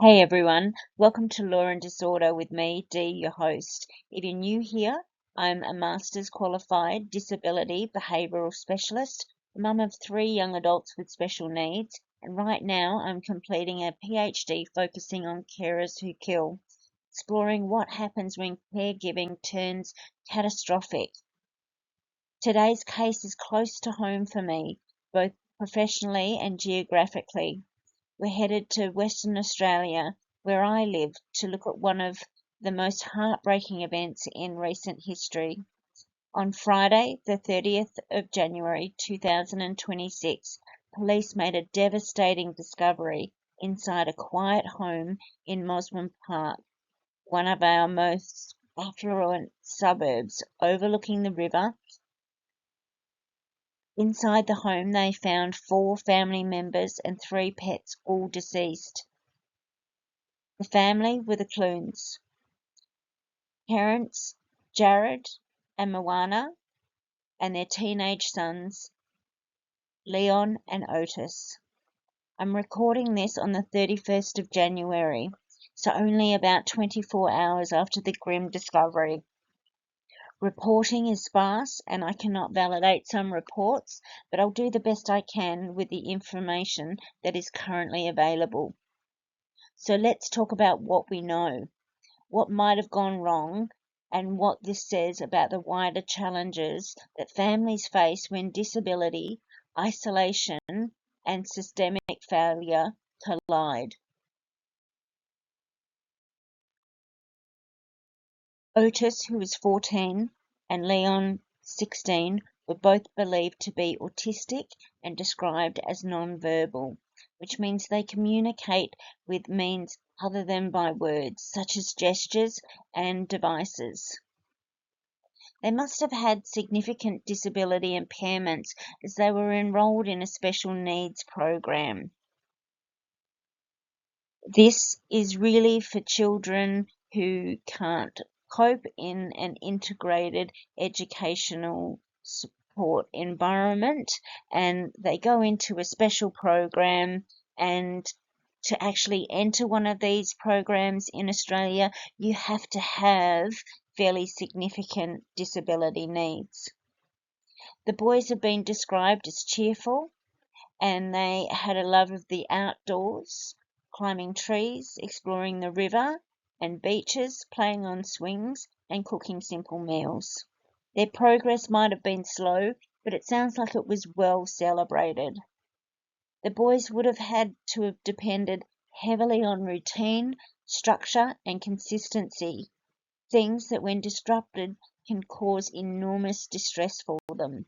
Hey everyone, welcome to Law and Disorder with me, Dee, your host. If you're new here, I'm a Master's Qualified Disability Behavioural Specialist, a mum of 3 young adults with special needs, and right now I'm completing a PhD focusing on carers who kill, exploring what happens when caregiving turns catastrophic. Today's case is close to home for me, both professionally and geographically. We're headed to Western Australia, where I live, to look at one of the most heartbreaking events in recent history. On Friday, the 30th of January 2026, police made a devastating discovery inside a quiet home in Mosman Park, one of our most affluent suburbs overlooking the river. Inside the home, they found 4 family members and 3 pets, all deceased. The family were the Clunes. Parents Jared and Moana, and their teenage sons Leon and Otis. I'm recording this on the 31st of January, so only about 24 hours after the grim discovery. Reporting is sparse and I cannot validate some reports, but I'll do the best I can with the information that is currently available. So let's talk about what we know, what might have gone wrong, and what this says about the wider challenges that families face when disability, isolation, and systemic failure collide. Otis, who was 14, and Leon, 16, were both believed to be autistic and described as nonverbal, which means they communicate with means other than by words, such as gestures and devices. They must have had significant disability impairments as they were enrolled in a special needs program. This is really for children who can't cope in an integrated educational support environment, and they go into a special program. And to actually enter one of these programs in Australia, you have to have fairly significant disability needs. The boys have been described as cheerful, and they had a love of the outdoors, climbing trees, exploring the river and beaches, playing on swings, and cooking simple meals. Their progress might have been slow, but it sounds like it was well celebrated. The boys would have had to have depended heavily on routine, structure, and consistency, things that when disrupted can cause enormous distress for them.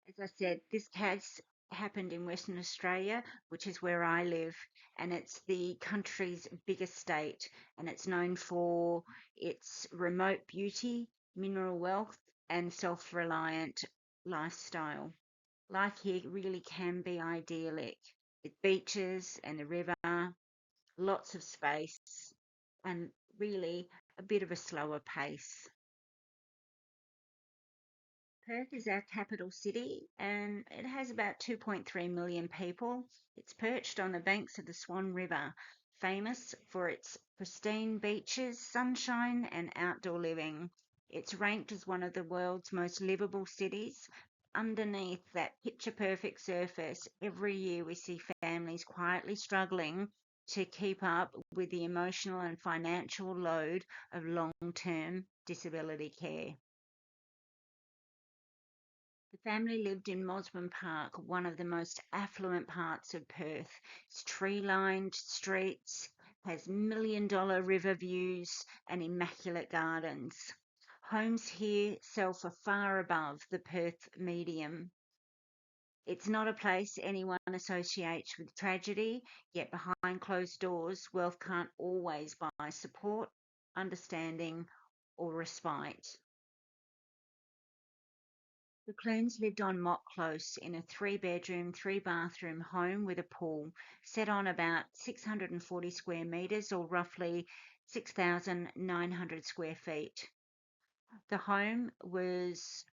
As I said, this case happened in Western Australia, which is where I live, and it's the country's biggest state, and it's known for its remote beauty, mineral wealth, and self-reliant lifestyle. Life here really can be idyllic, with beaches and the river, lots of space, and really a bit of a slower pace. Perth is our capital city and it has about 2.3 million people. It's perched on the banks of the Swan River, famous for its pristine beaches, sunshine, and outdoor living. It's ranked as one of the world's most livable cities. Underneath that picture perfect surface, every year we see families quietly struggling to keep up with the emotional and financial load of long term disability care. The family lived in Mosman Park, one of the most affluent parts of Perth. It's tree-lined streets, has million-dollar river views and immaculate gardens. Homes here sell for far above the Perth median. It's not a place anyone associates with tragedy, yet behind closed doors, wealth can't always buy support, understanding, or respite. The Clunes lived on Mock Close in a 3 bedroom, 3 bathroom home with a pool, set on about 640 square metres or roughly 6,900 square feet. The home was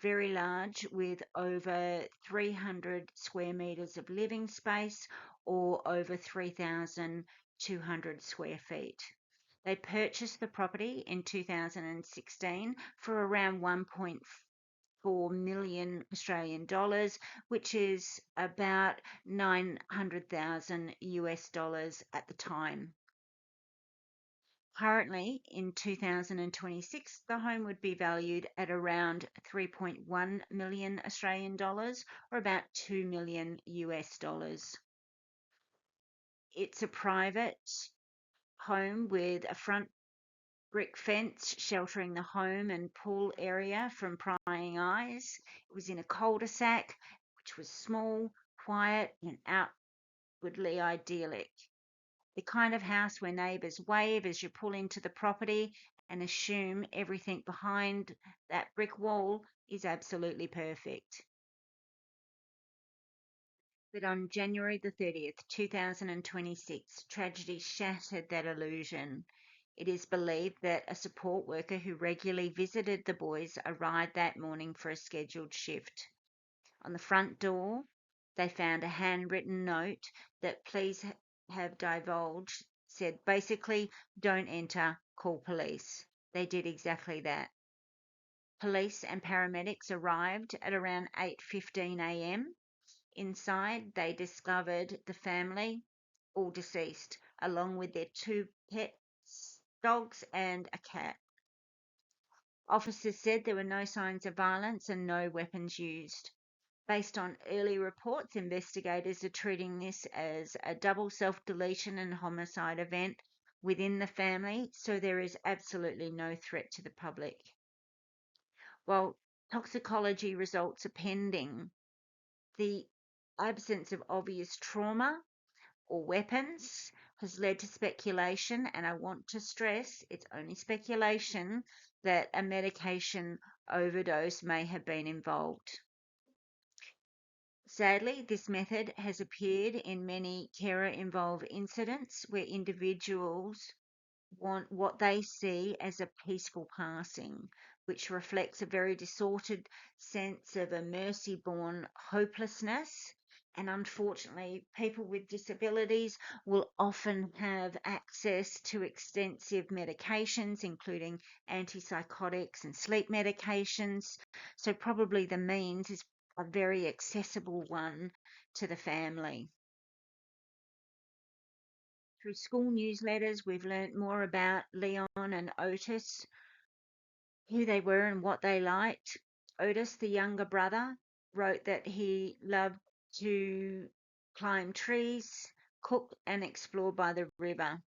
very large with over 300 square metres of living space, or over 3,200 square feet. They purchased the property in 2016 for around 1.4 million Australian dollars, which is about 900,000 US dollars at the time. Currently, in 2026, the home would be valued at around 3.1 million Australian dollars, or about 2 million US dollars. It's a private home with a front brick fence sheltering the home and pool area from prying eyes. It was in a cul-de-sac, which was small, quiet, and outwardly idyllic. The kind of house where neighbours wave as you pull into the property and assume everything behind that brick wall is absolutely perfect. But on January the 30th, 2026, tragedy shattered that illusion. It is believed that a support worker who regularly visited the boys arrived that morning for a scheduled shift. On the front door, they found a handwritten note that "Please have divulged" said basically, "Don't enter, call police." They did exactly that. Police and paramedics arrived at around 8:15 a.m. Inside, they discovered the family, all deceased, along with their two pets, dogs, and a cat. Officers said there were no signs of violence and no weapons used. Based on early reports, investigators are treating this as a double self-deletion and homicide event within the family, so there is absolutely no threat to the public. While toxicology results are pending, the absence of obvious trauma or weapons has led to speculation, and I want to stress it's only speculation, that a medication overdose may have been involved. Sadly, this method has appeared in many carer-involved incidents where individuals want what they see as a peaceful passing, which reflects a very distorted sense of a mercy-born hopelessness. And unfortunately, people with disabilities will often have access to extensive medications, including antipsychotics and sleep medications. So probably the means is a very accessible one to the family. Through school newsletters, we've learnt more about Leon and Otis, who they were and what they liked. Otis, the younger brother, wrote that he loved to climb trees, cook, and explore by the river.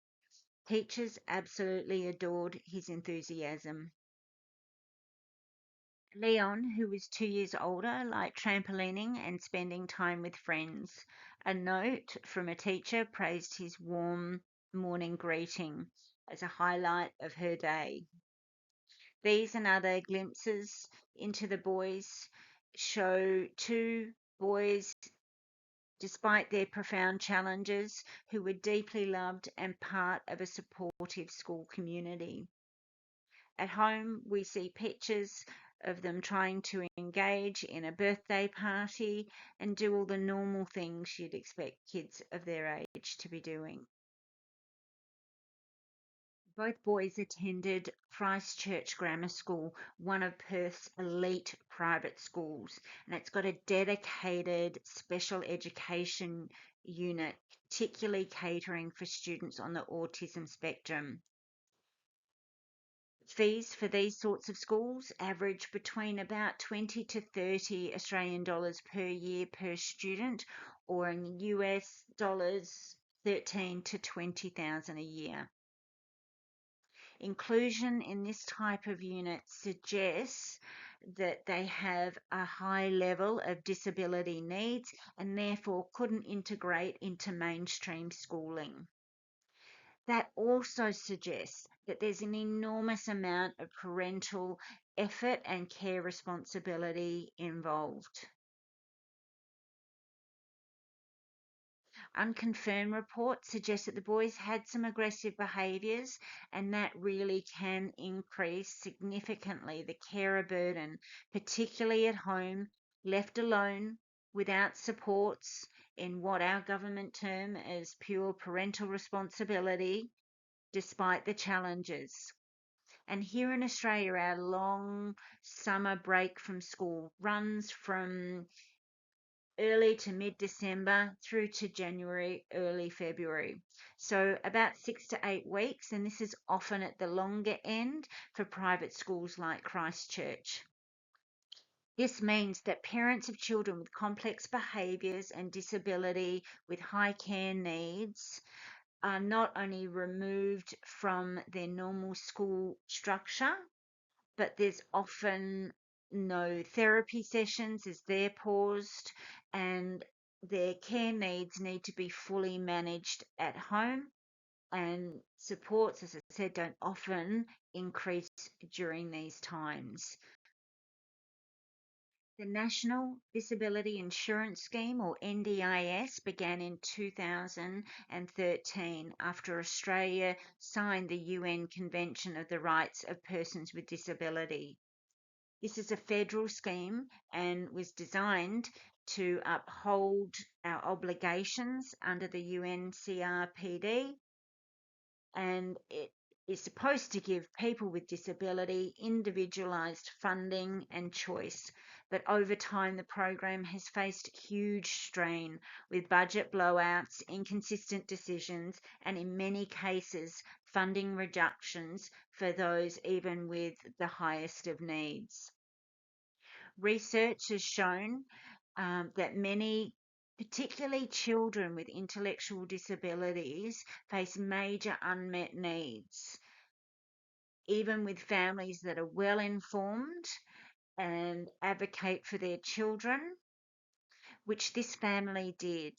Teachers absolutely adored his enthusiasm. Leon, who was 2 years older, liked trampolining and spending time with friends. A note from a teacher praised his warm morning greeting as a highlight of her day. These and other glimpses into the boys show two boys, despite their profound challenges, who were deeply loved and part of a supportive school community. At home, we see pictures of them trying to engage in a birthday party and do all the normal things you'd expect kids of their age to be doing. Both boys attended Christchurch Grammar School, one of Perth's elite private schools, and it's got a dedicated special education unit, particularly catering for students on the autism spectrum. Fees for these sorts of schools average between about 20 to 30 Australian dollars per year per student, or in US dollars 13 to 20,000 a year. Inclusion in this type of unit suggests that they have a high level of disability needs and therefore couldn't integrate into mainstream schooling. That also suggests that there's an enormous amount of parental effort and care responsibility involved. Unconfirmed reports suggest that the boys had some aggressive behaviours, and that really can increase significantly the carer burden, particularly at home, left alone, without supports, in what our government term as pure parental responsibility, despite the challenges. And here in Australia, our long summer break from school runs from early to mid-December through to January, early February. So about 6 to 8 weeks, and this is often at the longer end for private schools like Christchurch. This means that parents of children with complex behaviours and disability with high care needs are not only removed from their normal school structure, but there's often no therapy sessions as they're paused, and their care needs need to be fully managed at home, and supports, as I said, don't often increase during these times. The National Disability Insurance Scheme, or NDIS, began in 2013 after Australia signed the UN Convention of the Rights of Persons with Disability. This is a federal scheme and was designed to uphold our obligations under the UNCRPD, and it is supposed to give people with disability individualised funding and choice. But over time, the program has faced huge strain with budget blowouts, inconsistent decisions, and in many cases, funding reductions for those even with the highest of needs. Research has shown that many, particularly children with intellectual disabilities, face major unmet needs, even with families that are well informed and advocate for their children, which this family did.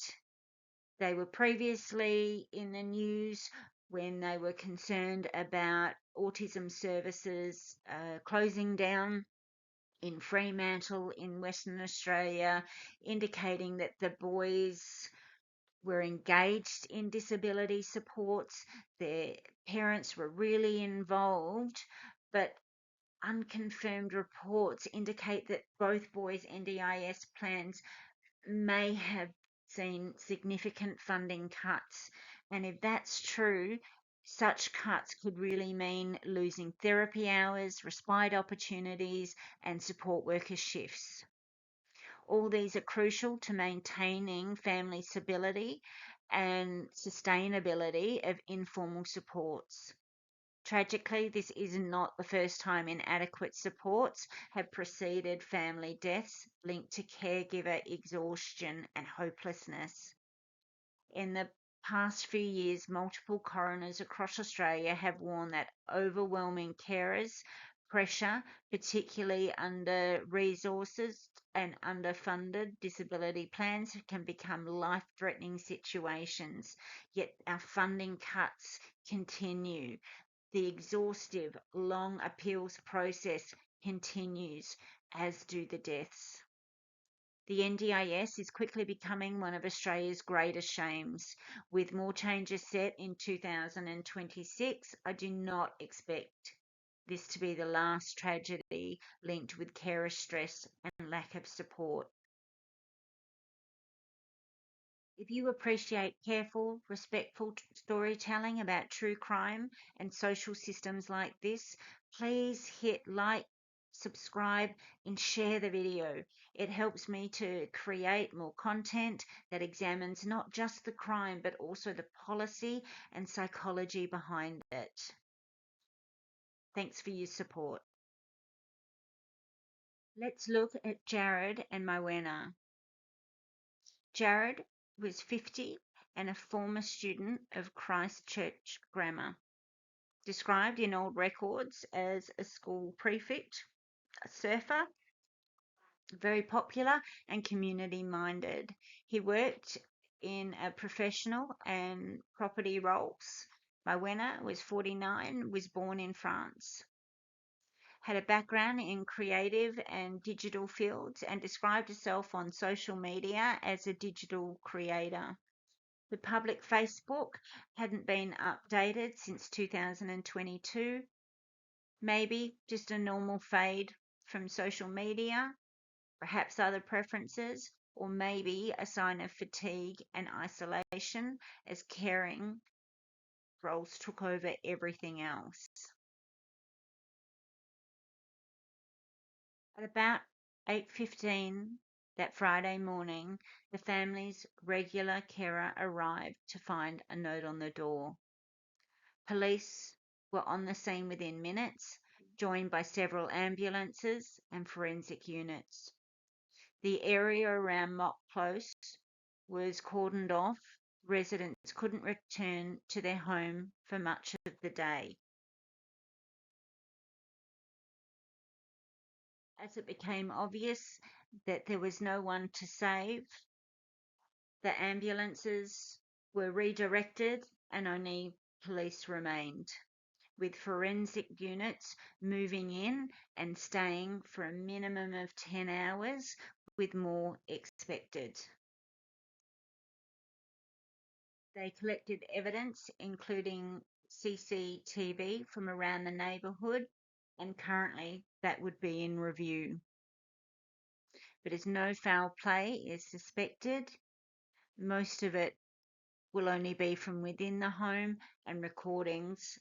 They were previously in the news when they were concerned about autism services closing down in Fremantle in Western Australia, indicating that the boys were engaged in disability supports, their parents were really involved, but unconfirmed reports indicate that both boys' NDIS plans may have seen significant funding cuts. And if that's true, such cuts could really mean losing therapy hours, respite opportunities, and support worker shifts. All these are crucial to maintaining family stability and sustainability of informal supports. Tragically, this is not the first time inadequate supports have preceded family deaths linked to caregiver exhaustion and hopelessness. In the past few years, multiple coroners across Australia have warned that overwhelming carers pressure, particularly under resources and underfunded disability plans, can become life-threatening situations. Yet our funding cuts continue. The exhaustive, long appeals process continues, as do the deaths. The NDIS is quickly becoming one of Australia's greatest shames. With more changes set in 2026, I do not expect this to be the last tragedy linked with carer stress and lack of support. If you appreciate careful, respectful storytelling about true crime and social systems like this, please hit like, subscribe, and share the video. It helps me to create more content that examines not just the crime, but also the policy and psychology behind it. Thanks for your support. Let's look at Jared and Mowena. Jared was 50 and a former student of Christchurch Grammar, described in old records as a school prefect, a surfer, very popular and community-minded. He worked in a professional and property roles. Mowena was 49, was born in France. Had a background in creative and digital fields and described herself on social media as a digital creator. The public Facebook hadn't been updated since 2022. Maybe just a normal fade from social media, perhaps other preferences. or maybe a sign of fatigue and isolation as caring roles took over everything else. At about 8:15 that Friday morning, the family's regular carer arrived to find a note on the door. Police were on the scene within minutes, joined by several ambulances and forensic units. The area around Mock Close was cordoned off. Residents couldn't return to their home for much of the day. As it became obvious that there was no one to save, the ambulances were redirected and only police remained, with forensic units moving in and staying for a minimum of 10 hours, with more expected. They collected evidence, including CCTV from around the neighbourhood, and currently that would be in review. But as no foul play is suspected, most of it will only be from within the home, and recordings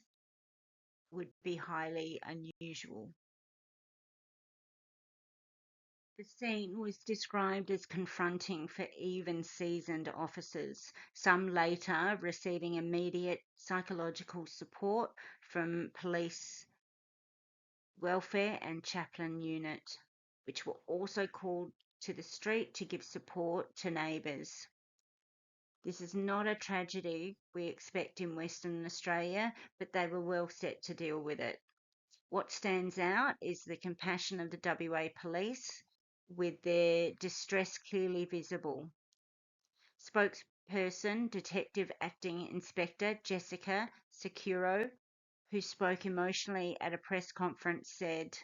would be highly unusual. The scene was described as confronting for even seasoned officers, some later receiving immediate psychological support from police welfare and chaplain unit, which were also called to the street to give support to neighbours. This is not a tragedy we expect in Western Australia, but they were well set to deal with it. What stands out is the compassion of the WA police, with their distress clearly visible. Spokesperson Detective Acting Inspector Jessica Securo, who spoke emotionally at a press conference, said,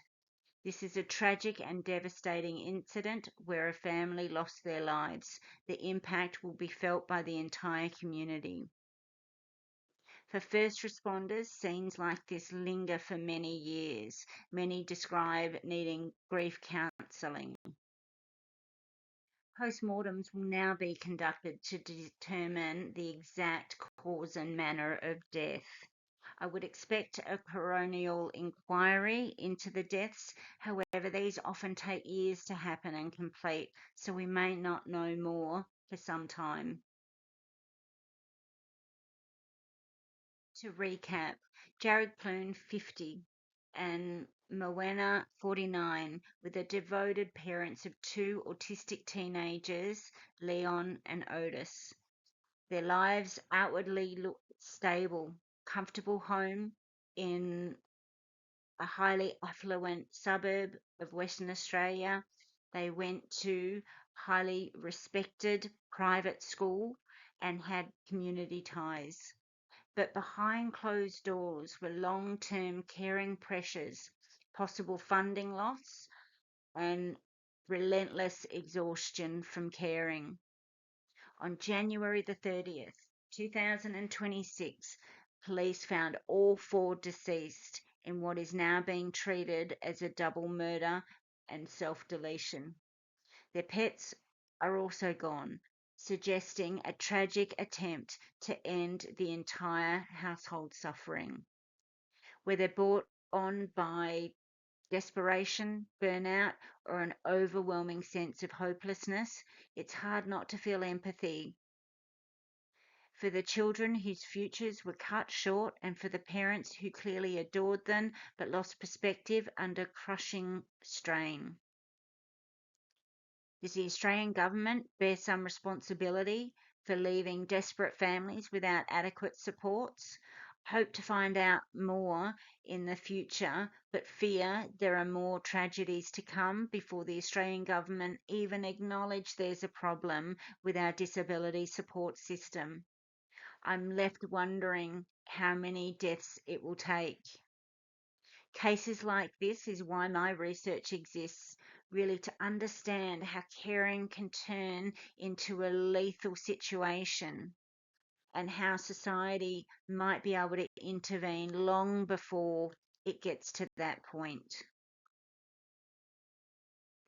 "This is a tragic and devastating incident where a family lost their lives. The impact will be felt by the entire community." For first responders, scenes like this linger for many years. Many describe needing grief counselling. Postmortems will now be conducted to determine the exact cause and manner of death. I would expect a coronial inquiry into the deaths. However, these often take years to happen and complete, so we may not know more for some time. To recap, Jared Clune, 50, and Mowena, 49, with the devoted parents of two autistic teenagers, Leon and Otis. Their lives outwardly look stable, comfortable home in a highly affluent suburb of Western Australia. They went to highly respected private school and had community ties. But behind closed doors were long-term caring pressures, possible funding loss, and relentless exhaustion from caring. On January the 30th, 2026, police found all four deceased in what is now being treated as a double murder and self-deletion. Their pets are also gone, suggesting a tragic attempt to end the entire household suffering. Whether brought on by desperation, burnout, or an overwhelming sense of hopelessness, it's hard not to feel empathy for the children whose futures were cut short, and for the parents who clearly adored them but lost perspective under crushing strain. Does the Australian government bear some responsibility for leaving desperate families without adequate supports? Hope to find out more in the future, but fear there are more tragedies to come before the Australian government even acknowledge there's a problem with our disability support system. I'm left wondering how many deaths it will take. Cases like this is why my research exists, really to understand how caring can turn into a lethal situation and how society might be able to intervene long before it gets to that point.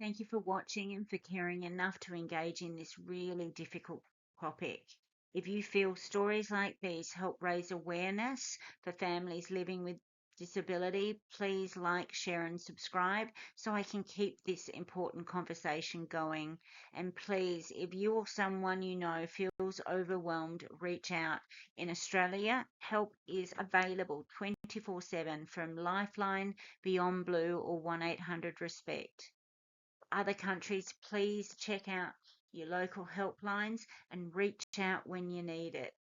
Thank you for watching and for caring enough to engage in this really difficult topic. If you feel stories like these help raise awareness for families living with disability, please like, share, and subscribe so I can keep this important conversation going. And please, if you or someone you know feels overwhelmed, reach out. In Australia, help is available 24/7 from Lifeline, Beyond Blue, or 1-800 Respect. Other countries, please check out your local helplines and reach out when you need it.